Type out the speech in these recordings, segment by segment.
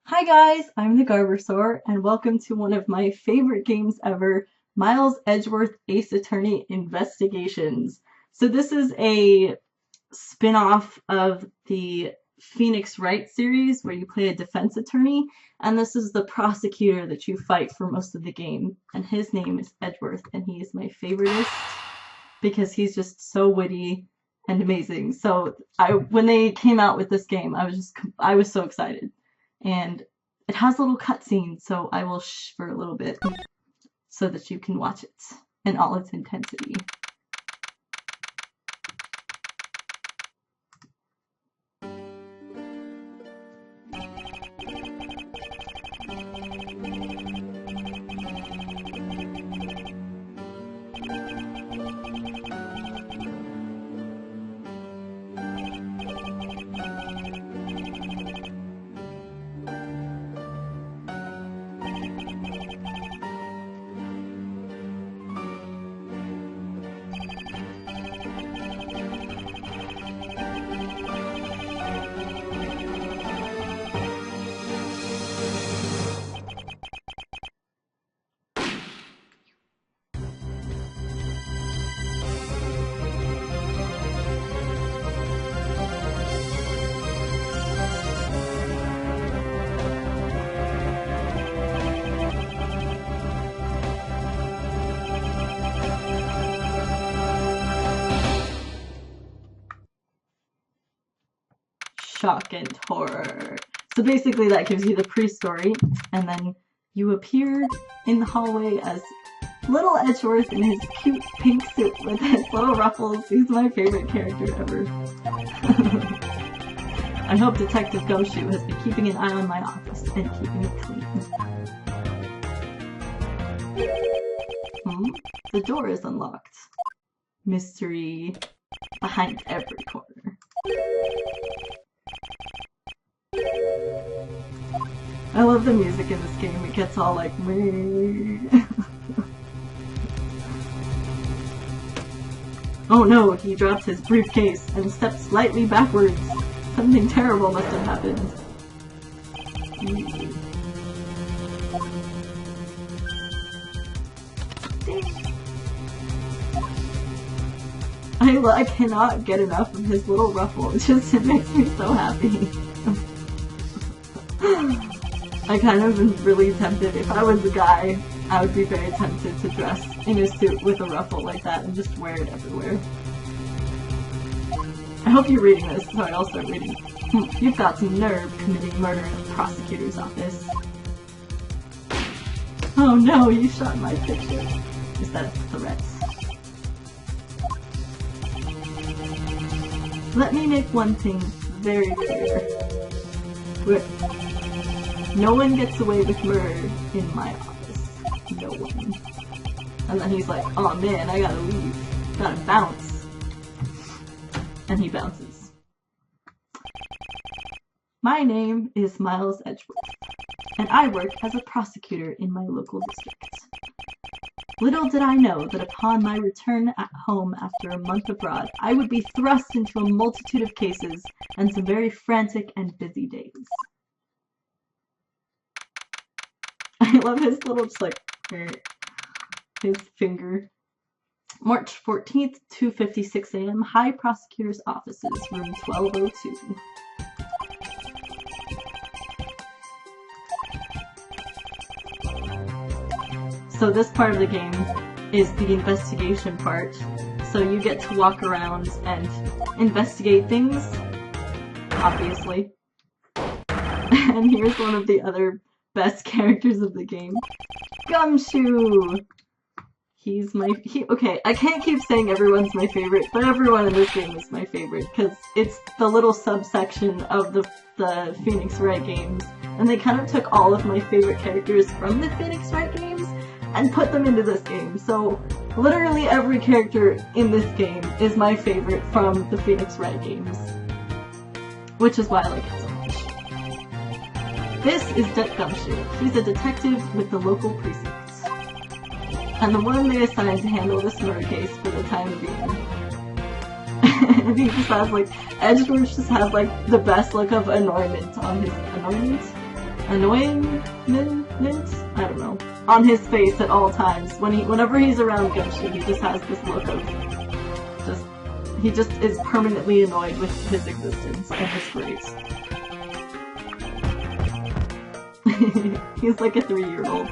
Hi guys, I'm the Garbersaur, and welcome to one of my favorite games ever, Miles Edgeworth Ace Attorney Investigations. So this is a spin-off of the Phoenix Wright series where you play a defense attorney, and this is the prosecutor that you fight for most of the game, and his name is Edgeworth, and he is my favoriteest because he's just so witty and amazing. So when they came out with this game, I was so excited. And it has a little cutscene, so I will shh for a little bit so that you can watch it in all its intensity. Shock and horror. So basically that gives you the pre-story, and then you appear in the hallway as little Edgeworth in his cute pink suit with his little ruffles. He's my favorite character ever. I hope Detective Gumshoe has been keeping an eye on my office and keeping it clean. The door is unlocked. Mystery behind every corner. I love the music in this game. It gets all like me. Oh no, he drops his briefcase and steps slightly backwards. Something terrible must have happened. I cannot get enough of his little ruffle. It makes me so happy. I kind of am really tempted. If I was a guy, I would be very tempted to dress in a suit with a ruffle like that and just wear it everywhere. I hope you're reading this, so I'll start reading. You've got some nerve committing murder in a prosecutor's office. Oh no, you shot my picture. Is that a threat? Let me make one thing very clear. No one gets away with murder in my office. No one. And then he's like, oh man, I gotta leave. Gotta bounce. And he bounces. My name is Miles Edgeworth, and I work as a prosecutor in my local district. Little did I know that upon my return at home after a month abroad, I would be thrust into a multitude of cases and some very frantic and busy days. I love his little, just like, his finger. March 14th, 2:56 a.m., High Prosecutor's Offices, room 1202. So this part of the game is the investigation part. So you get to walk around and investigate things, obviously. And here's one of the other best characters of the game. Gumshoe! Okay, I can't keep saying everyone's my favorite, but everyone in this game is my favorite, because it's the little subsection of the Phoenix Wright games, and they kind of took all of my favorite characters from the Phoenix Wright games and put them into this game. So literally every character in this game is my favorite from the Phoenix Wright games, which is why I like it so much. This is Gumshoe. He's a detective with the local precinct, and the one they assigned to handle this murder case for the time being. And he just has like, Edgeworth just has like the best look of annoyment on his, annoyingment? I don't know. On his face at all times. Whenever he's around Gumshoe, he just has this look of he just is permanently annoyed with his existence, and it's great. He's like a 3-year-old.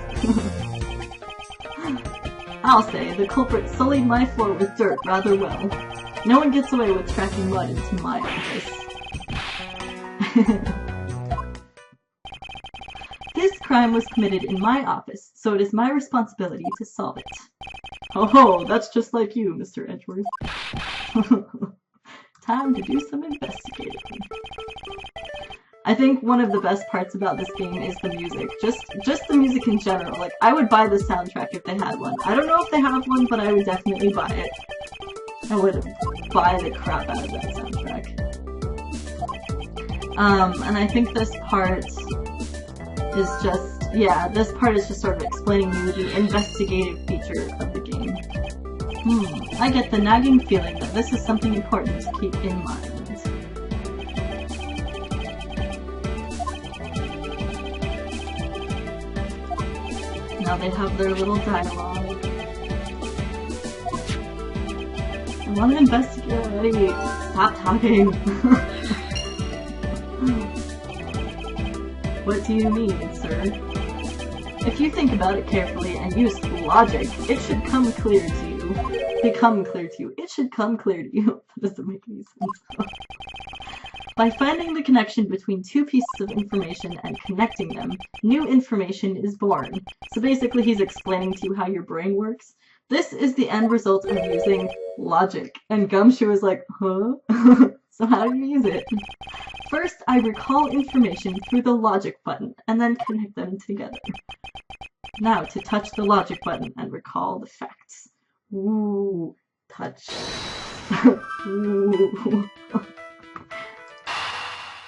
I'll say, the culprit sullied my floor with dirt rather well. No one gets away with tracking mud into my office. This crime was committed in my office, so it is my responsibility to solve it. Oh, that's just like you, Mr. Edgeworth. Time to do some investigating. I think one of the best parts about this game is the music. Just the music in general. Like, I would buy the soundtrack if they had one. I don't know if they have one, but I would definitely buy it. I would buy the crap out of that soundtrack. And I think this part is just, yeah, this part is just sort of explaining you the investigative feature of the game. I get the nagging feeling that this is something important to keep in mind. Now they have their little dialogue. I want to investigate already. Stop talking. What do you mean, sir? If you think about it carefully and use logic, it should come clear to you. Become clear to you. It should come clear to you. That doesn't make any sense. By finding the connection between two pieces of information and connecting them, new information is born. So basically he's explaining to you how your brain works. This is the end result of using logic. And Gumshoe is like, huh? So how do you use it? First, I recall information through the logic button, and then connect them together. Now, to touch the logic button and recall the facts. Ooh, touch. Ooh.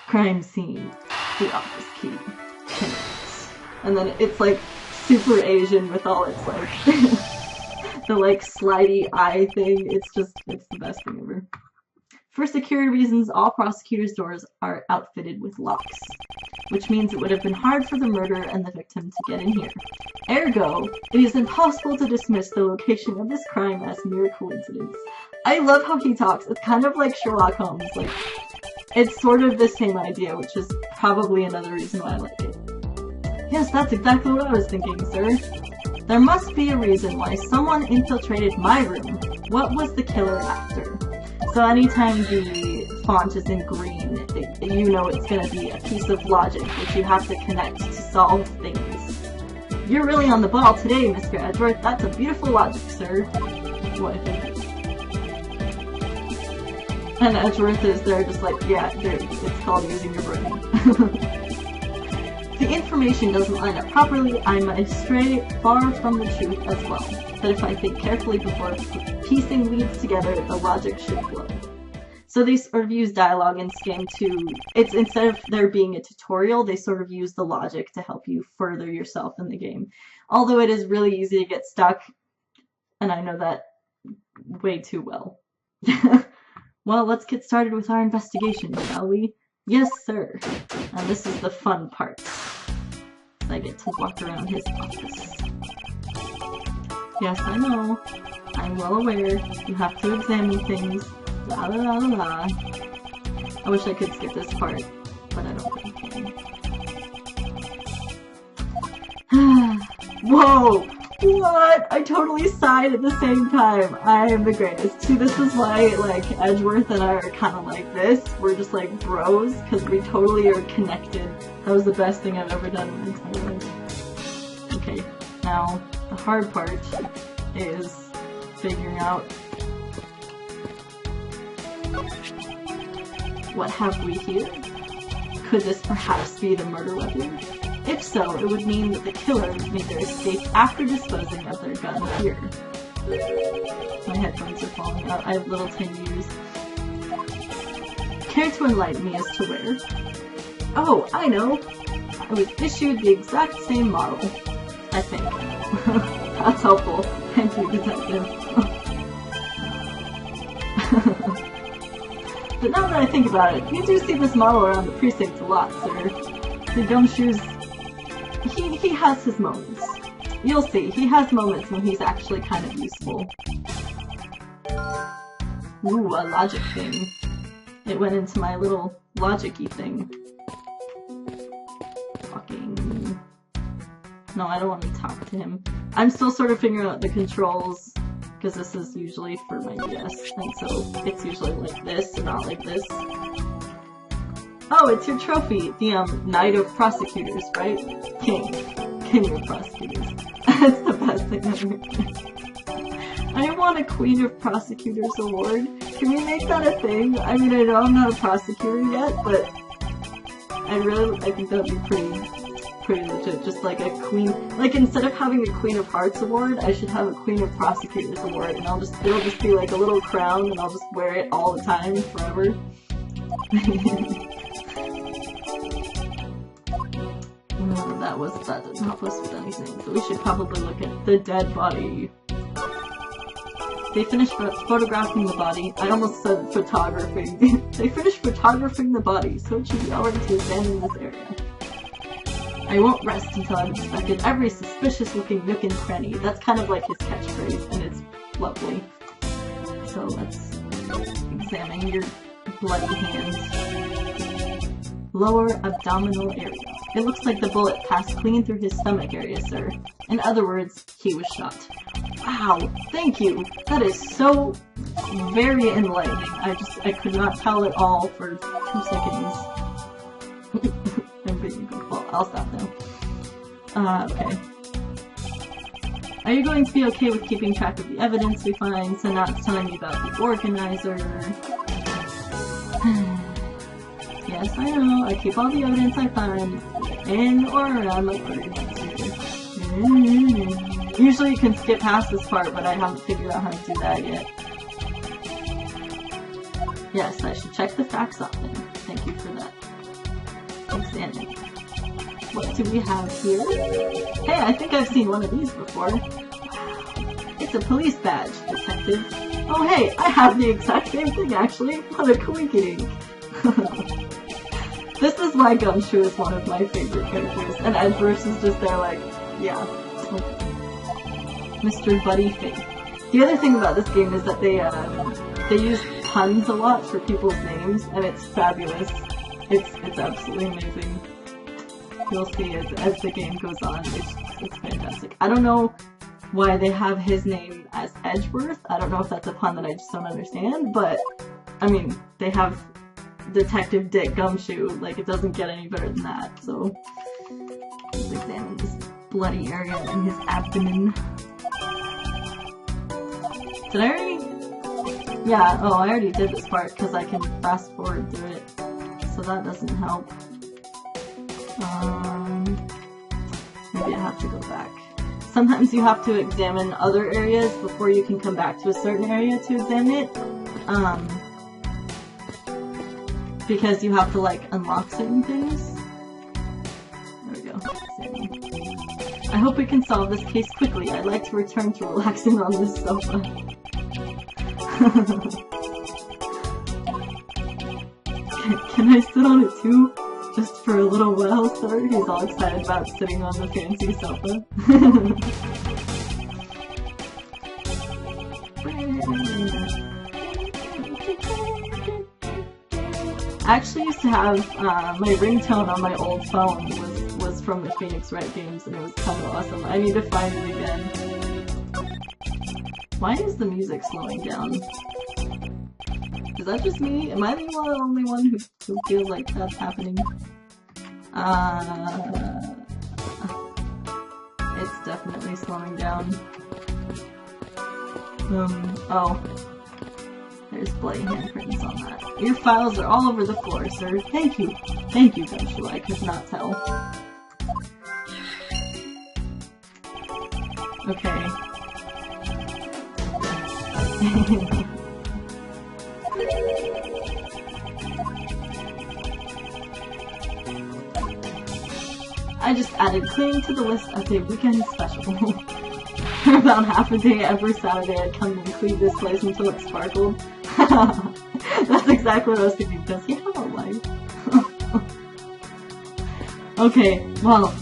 Crime scene. The office key. Connect. And then it's like super Asian with all its like the like slidey eye thing. It's the best thing ever. For security reasons, all prosecutors' doors are outfitted with locks, which means it would have been hard for the murderer and the victim to get in here. Ergo, it is impossible to dismiss the location of this crime as mere coincidence. I love how he talks. It's kind of like Sherlock Holmes. Like, it's sort of the same idea, which is probably another reason why I like it. Yes, that's exactly what I was thinking, sir. There must be a reason why someone infiltrated my room. What was the killer after? So anytime the font is in green, you know it's going to be a piece of logic which you have to connect to solve things. You're really on the ball today, Mr. Edgeworth. That's a beautiful logic, sir. What I think. And Edgeworth is there just like, yeah, dude, it's called using your brain. The information doesn't line up properly, I might stray far from the truth as well. But if I think carefully before piecing leads together, the logic should flow. So they sort of use dialogue in this game to, it's instead of there being a tutorial, they sort of use the logic to help you further yourself in the game. Although it is really easy to get stuck, and I know that way too well. Well, let's get started with our investigation, shall we? Yes, sir. And this is the fun part. I get to walk around his office. Yes, I know. I'm well aware. You have to examine things. La la la la la. I wish I could skip this part, but I don't think I can. Whoa! What? I totally sighed at the same time. I am the greatest. See, this is why, like, Edgeworth and I are kind of like this. We're just like bros, because we totally are connected. That was the best thing I've ever done in my entire life. Okay, now, the hard part is figuring out what have we here? Could this perhaps be the murder weapon? If so, it would mean that the killer made their escape after disposing of their gun here. My headphones are falling out. I have little tiny ears. Care to enlighten me as to where? Oh, I know! I was issued the exact same model. I think. That's helpful. Thank you, detective. But now that I think about it, you do see this model around the precinct a lot, sir. The Gumshoe's he has his moments. You'll see, he has moments when he's actually kind of useful. Ooh, a logic thing. It went into my little logic-y thing. Fucking... No, I don't want to talk to him. I'm still sort of figuring out the controls, because this is usually for my DS, and so it's usually like this and not like this. Oh, it's your trophy! The, Knight of Prosecutors, right? King of Prosecutors. That's the best thing ever. I want a Queen of Prosecutors award. Can we make that a thing? I mean, I know I'm not a prosecutor yet, but I think that would be pretty legit. Just like a queen, like instead of having a Queen of Hearts award, I should have a Queen of Prosecutors award, and it'll just be like a little crown, and I'll just wear it all the time, forever. That doesn't help us with anything, so we should probably look at the dead body. They finished photographing the body. I almost said photographing. They finished photographing the body, so it should be already to abandon this area. I won't rest until I've inspected every suspicious-looking nook and cranny. That's kind of like his catchphrase, and it's lovely. So let's examine your bloody hands. Lower abdominal area. It looks like the bullet passed clean through his stomach area, sir. In other words, he was shot. Wow, thank you! That is so very enlightening. I could not tell it all for 2 seconds. I'm being good. Well, I'll stop now. Okay. Are you going to be okay with keeping track of the evidence we find, so not telling me about the organizer? Yes, I know. I keep all the evidence I find in or around my organizer. Usually you can skip past this part, but I haven't figured out how to do that yet. Yes, I should check the facts often. Thank you for that. Examine. What do we have here? Hey, I think I've seen one of these before. It's a police badge, detective. Oh hey, I have the exact same thing actually. What a coinkydink. This is why Gumshoe is one of my favorite characters, and Edgeworth is just there like, yeah. Mr. Buddy Faith. The other thing about this game is that they use puns a lot for people's names, and it's fabulous. It's absolutely amazing. You'll see as the game goes on, it's fantastic. I don't know why they have his name as Edgeworth. I don't know if that's a pun that I just don't understand, but I mean, they have Detective Dick Gumshoe, like it doesn't get any better than that, so let's examine this bloody area in his abdomen. Did I already? Yeah, oh, I already did this part because I can fast forward through it, so that doesn't help. Maybe I have to go back. Sometimes you have to examine other areas before you can come back to a certain area to examine it. Because you have to, like, unlock certain things. There we go. I hope we can solve this case quickly. I'd like to return to relaxing on this sofa. Can I sit on it too? Just for a little while, sir? He's all excited about sitting on the fancy sofa. I actually used to have, my ringtone on my old phone was from the Phoenix Wright games, and it was kind of awesome. I need to find it again. Why is the music slowing down? Is that just me? Am I the only one who feels like that's happening? It's definitely slowing down. Oh. There's bloody handprints on that. Your files are all over the floor, sir. Thank you. Thank you, Gumshoe. I could not tell. Okay. I just added cleaning to the list as a weekend special. For about half a day every Saturday I'd come and clean this place until it sparkled. That's exactly what I was thinking. Does he have a life? Okay, well,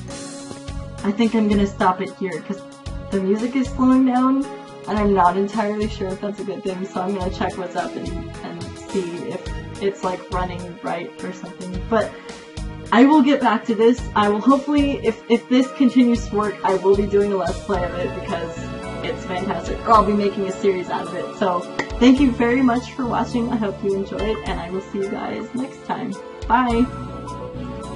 I think I'm gonna stop it here because the music is slowing down and I'm not entirely sure if that's a good thing, so I'm gonna check what's up and see if it's like running right or something. But I will get back to this. I will hopefully, if this continues to work, I will be doing a Let's Play of it because it's fantastic, or I'll be making a series out of it. So thank you very much for watching. I hope you enjoyed, and I will see you guys next time. Bye!